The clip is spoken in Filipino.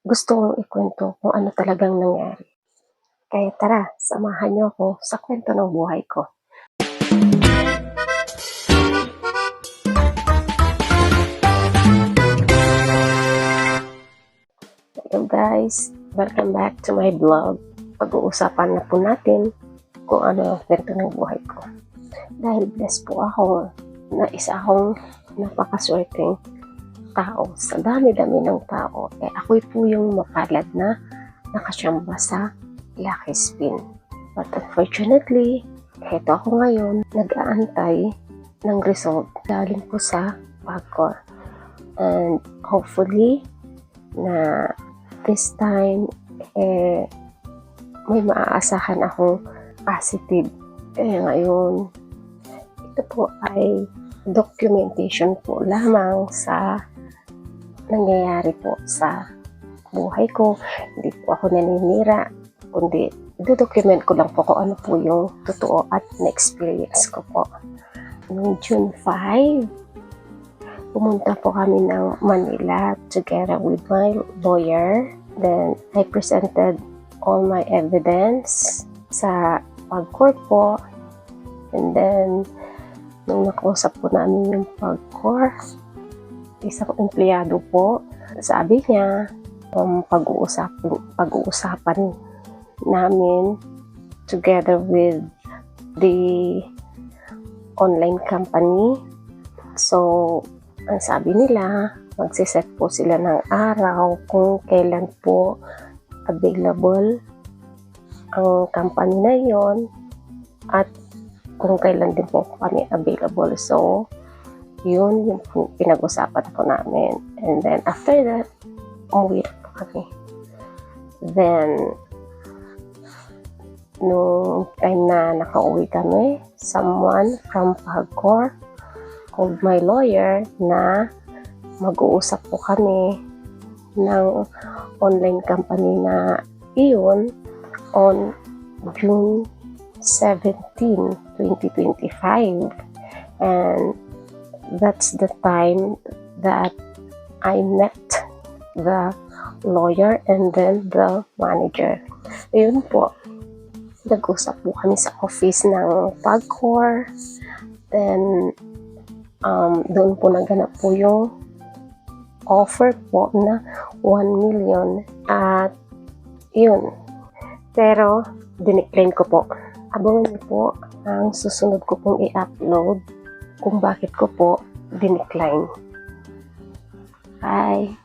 gusto kong ikwento kung ano talagang nangyari. Kaya tara, samahan niyo ako sa kwento ng buhay ko. Hello guys, welcome back to my vlog. Pag-uusapan na po natin kung ano ang kwento ng buhay ko. Dahil blessed po ako na isa akong napakaswerteng tao. Sa dami-dami ng tao, ako'y po yung mapalad na nakasyamba sa Lucky Spin. But unfortunately, heto ako ngayon, nag-aantay ng result galing po sa Pagcor. And hopefully, na this time, may maaasahan akong positive. Ngayon, ito po ay documentation po lamang sa nangyayari po sa buhay ko. Hindi po ako naninira, kundi document ko lang po kung ano po yung totoo at na-experience ko po. Noong June 5, pumunta po kami ng Manila together with my lawyer. Then, I presented all my evidence sa Pagcor po. And then, nung nakausap po namin yung Pagcor, isang empleyado po, sabi niya, pag-uusapan namin together with the online company. So, ang sabi nila, magsiset po sila ng araw kung kailan po available ang company na yon at kung kailan din po kami available. So, yun yung pinag-usapan po namin. And then, after that, umuwi na po kami. Then, nung time na nakauwi kami, someone from Pagcor called my lawyer na mag-uusap po kami ng online company na iyon on June 17, 2025. And that's the time that I met the lawyer and then the manager. Ayun po, nag-usap po kami sa office ng Pagcor. Then, doon po naganap po yung offer po na 1 million. At yun. Pero, dinecline ko po. Abangan niyo po ang susunod ko pong i-upload kung bakit ko po dinecline. Bye!